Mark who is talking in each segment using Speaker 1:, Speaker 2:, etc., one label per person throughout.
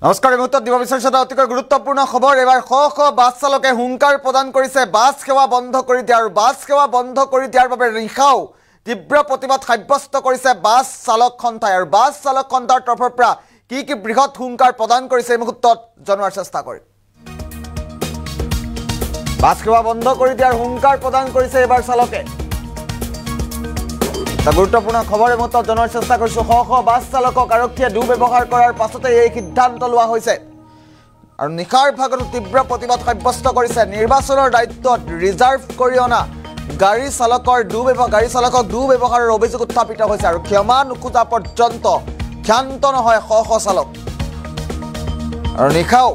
Speaker 1: নমস্কাৰ মুহূৰ্তত দিব বিচাৰিছো এটা অতিকৈ গুৰুত্বপূৰ্ণ খবৰ এবাৰ শ বাছ চালকে হুংকাৰ প্ৰদান কৰিছে বাছ সেৱা বন্ধ কৰি দিয়া আৰু বাছ সেৱা বন্ধ কৰি দিয়াৰ বাবে ৰিখাও তীব্ৰ প্ৰতিবাদ সাব্যস্ত কৰিছে বাছ চালক সন্থাই আৰু বাছ চালক সন্থাৰ তৰফৰ পৰা কি বৃহৎ হুংকাৰ প্ৰদান কৰিছে এই মুহূৰ্তত জনোৱাৰ চেষ্টা কৰিম বাছ সেৱা বন্ধ কৰি দিয়াৰ হুংকাৰ প্ৰদান কৰিছে এবাৰ চালকে এটা গুৰুত্বপূৰ্ণ খবৰ এই মুহূৰ্তত জনোৱাৰ চেষ্টা কৰিছো শ বাছ চালকক আৰক্ষীয়ে দুৰ্ব্যৱহাৰ কৰাৰ পাছতে এই সিদ্ধান্ত লোৱা হৈছে আৰু নিশাৰ ভাগত তীব্ৰ প্ৰতিবাদ সাব্যস্ত কৰিছে নিৰ্বাচনৰ দায়িত্বত ৰিজাৰ্ভ কৰি অনা গাড়ী চালকক দুৰ্ব্যৱহাৰৰ অভিযোগ উত্থাপিত হৈছে আৰু ক্ষমা নোখোজা পৰ্যন্ত ক্ষান্ত নহয় শ চালক আৰু নিশাও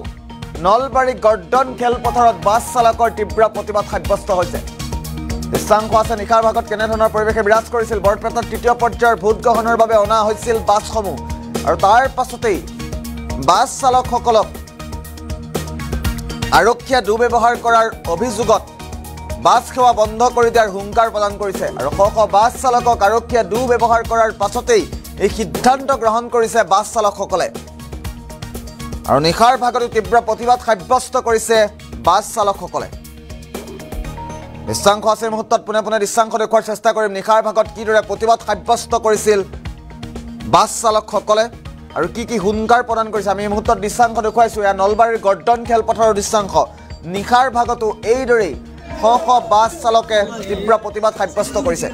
Speaker 1: নলবাৰী গৰ্ডন খেলপথাৰত বাছ চালকৰ তীব্ৰ প্ৰতিবাদ সাব্যস্ত হৈছে দৃশ্যাংশ আছে নিশাৰ ভাগত কেনেধৰণৰ পৰিৱেশে বিৰাজ কৰিছিল বৰপেটাত তৃতীয় পৰ্যায়ৰ ভোট গ্ৰহণৰ বাবে অনা হৈছিল বাছসমূহ আৰু তাৰ পাছতেই বাছ চালকসকলক আৰক্ষীয়ে দুৰ্ব্যৱহাৰ কৰাৰ অভিযোগত বাছ সেৱা বন্ধ কৰি দিয়াৰ হুংকাৰ প্ৰদান কৰিছে আৰু শ বাছ চালকক আৰক্ষীয়ে দুৰ্ব্যৱহাৰ কৰাৰ পাছতেই এই সিদ্ধান্ত গ্ৰহণ কৰিছে বাছ চালকসকলে আৰু নিশাৰ ভাগত তীব্ৰ প্ৰতিবাদ সাব্যস্ত কৰিছে বাছ চালকসকলে দৃশ্যাংশ আছে মুহূৰ্তত পুনে দৃশ্যাংশ দেখুৱাৰ চেষ্টা কৰিম নিশাৰ ভাগত কিদৰে প্ৰতিবাদ সাব্যস্ত কৰিছিল বাছ চালকসকলে আৰু কি হুংকাৰ প্ৰদান কৰিছে আমি এই মুহূৰ্তত দৃশ্যাংশ দেখুৱাইছোঁ এয়া নলবাৰীৰ গৰ্ডন খেলপথাৰৰ দৃশ্যাংশ নিশাৰ ভাগতো এইদৰেই শ বাছ চালকে তীব্ৰ প্ৰতিবাদ সাব্যস্ত কৰিছে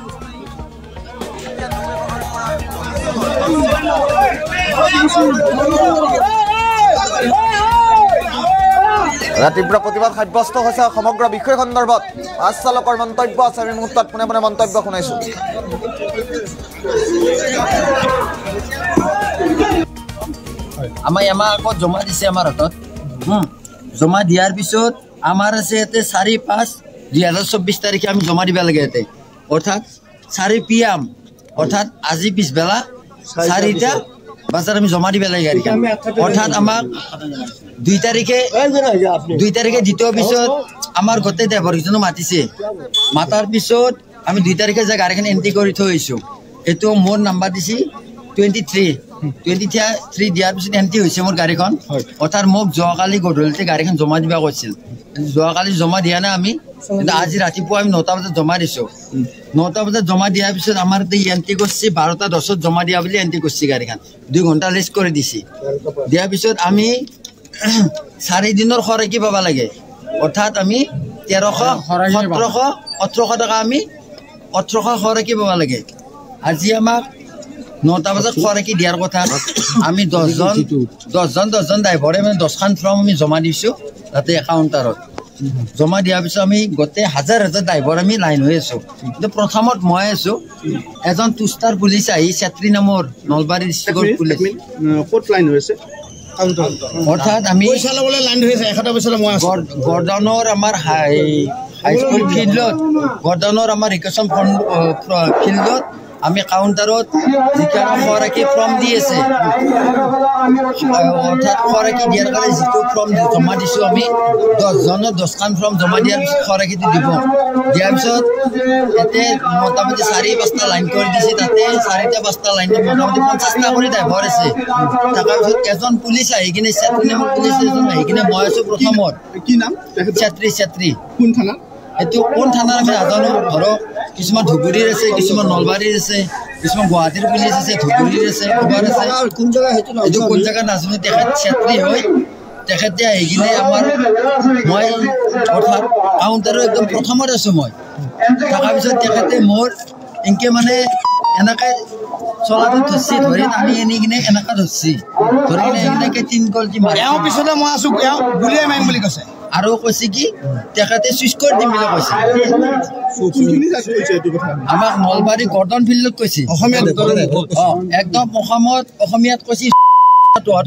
Speaker 1: তীব্ৰ প্ৰতিবাদ সাব্যস্ত হৈছে সমগ্ৰ বিষয় সন্দৰ্ভত বাছ চালকৰ মন্তব্য আছে আমি মুহূৰ্তত পুনে মন্তব্য শুনাইছোঁ
Speaker 2: আমাৰ আগত জমা দিছে আমাৰ হাতত জমা দিয়াৰ পিছত আমাৰ আছে ইয়াতে 4-5-2024 তাৰিখে আমি জমা দিব লাগে ইয়াতে অৰ্থাৎ 4 PM অৰ্থাৎ আজি পিছবেলা 4টা বজাত আমি জমা দিব লাগে গাড়ীখন অৰ্থাৎ আমাক 2 তাৰিখে দ্বিতীয় পিছত আমাৰ গোটেই ড্ৰাইভাৰকেইজনো মাতিছে মাতাৰ পিছত আমি 2 তাৰিখে যে গাড়ীখন এণ্ট্ৰি কৰি থৈ আহিছোঁ এইটো মোৰ নাম্বাৰ দিছে 23 দিয়াৰ পিছত এণ্ট্ৰি হৈছে মোৰ গাড়ীখন অৰ্থাৎ মোক যোৱাকালি গধূলিতে গাড়ীখন জমা দিব কৈছিল যোৱাকালি জমা দিয়া নাই আমি কিন্তু আজি ৰাতিপুৱা আমি 9টা বজাত জমা দিছোঁ 9টা বজাত জমা দিয়াৰ পিছত আমাৰ এণ্ট্ৰি কৰিছে 12টা 10ত জমা দিয়া বুলি এণ্ট্ৰি কৰিছে গাড়ীখন 2 ঘণ্টা লেষ্ট কৰি দিছে দিয়াৰ পিছত আমি 4 দিনৰ খৰকি পাব লাগে অৰ্থাৎ আমি 1300-1700-1800 টকা আমি 1800 খৰকি পাব লাগে আজি আমাক 9টা বজাত খৰকি দিয়াৰ কথা আমি 10জন ড্ৰাইভাৰে মানে 10খান ফৰ্ম আমি জমা দিছোঁ তাতে কাউণ্টাৰত জমা দিয়াৰ পিছত আমি গোটেই হাজাৰ ড্ৰাইভাৰ আমি লাইন হৈ আছোঁ কিন্তু প্ৰথমত মই আছোঁ এজন 2-ষ্টাৰ পুলিচ আহি চেত্ৰী নামৰ নলবাৰী ডিষ্ট্ৰিক্টৰ পুলিচ
Speaker 3: ক'ত লাইন হৈছে
Speaker 2: অৰ্থাৎ আমি
Speaker 3: পইচা ল'বলৈ লাইন হৈছে 100টা পইচা মই আছোঁ
Speaker 2: গৰ্ডনৰ আমাৰ হাইস্কুল ফিল্ডত গৰ্ডনৰ আমাৰ ৰিকেশ্যন ফিল্ডত আমি কাউণ্টাৰত যিটো খৰকি ফৰ্ম দি আছে অৰ্থাৎ খৰকি দিয়াৰ কাৰণে যিটো ফৰ্ম জমা দিছোঁ আমি 10জনৰ 10খান ফৰ্ম জমা দিয়াৰ পিছত খৰকিটো দিব দিয়াৰ পিছত ইয়াতে মোটামুটি 4-5টা লাইন কৰি দিছে তাতে 4টা-5টা লাইনত মোটামুটি 50টা কৰি ড্ৰাইভাৰ আছে তাৰ পিছত এজন পুলিচ আহি কিনে চেত্ৰী নামৰ পুলিচ এজন আহি কিনে মই আছোঁ প্ৰথমত
Speaker 3: কি নাম
Speaker 2: চেত্ৰী
Speaker 3: কোন থানা
Speaker 2: এইটো কোন থানাৰ আমি নাজানো ধৰক কিছুমান ধুবুৰীৰ আছে কিছুমান নলবাৰীৰ আছে কিছুমান গুৱাহাটীৰ পুলিচ আছে ধুবুৰীৰ আছে খবৰ আছে কোন জেগা সেইটো কোন জেগা নাজানো তেখেত চেত্ৰী হয় তেখেতে আহি কিনে আমাৰ মই অৰ্থাৎ কাউণ্টাৰৰ একদম প্ৰথমত আছোঁ মই থকাৰ পিছত তেখেতে মোৰ এনেকৈ মানে এনেকৈ চলাটো ধৰিছে ধৰি আমি এনে কিনে এনেকৈ ধৰিছে ধৰি কিনে এনেকৈ 3 গল্টি মাৰি
Speaker 3: পিছতে মই আছোঁ গুলিয়াই মাৰিম বুলি কৈছে
Speaker 2: আৰু কৈছে কি তেখেতে চুইচ কৰি দিম বুলি কৈছে আমাক নলবাৰী গৰ্ডন ফিল্ডত কৈছে একদম অসমীয়াত কৈছে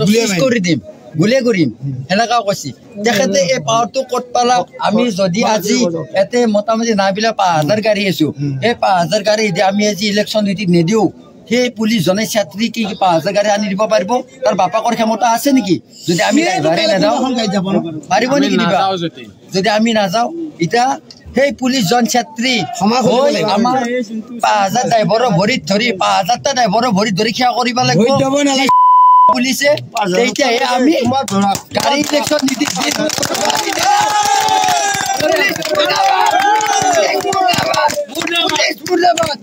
Speaker 2: চুইচ কৰি দিম গুলিয়াই কৰিম সেনেকুৱা কৈছে তেখেতে এই পাৱাৰটো ক'ত পালাক আমি যদি আজি ইয়াতে মোটামুটি নাইবিলাক 5000 গাড়ী আছোঁ সেই 5000 গাড়ী এতিয়া আমি আজি ইলেকশ্যন ডিউটিত নিদিওঁ সেই পুলিচজনে ছাত্ৰী কি 5000 গাড়ী আনি দিব পাৰিব তাৰ বাপাকৰ ক্ষমতা আছে নেকি যদি আমি ড্ৰাইভাৰে নাযাওঁ পাৰিব নেকি দিবা যদি আমি নাযাওঁ এতিয়া সেই পুলিচজন ছাত্ৰী হৈ আমাৰ 5000 ড্ৰাইভাৰৰ ভৰিত ধৰি 5000টা ড্ৰাইভাৰৰ ভৰিত ধৰি সেৱা কৰিব লাগিব পুলিচে তেতিয়াহে আমি গাড়ী ইলেকশ্যন নীতি মুৰ্দাবাদ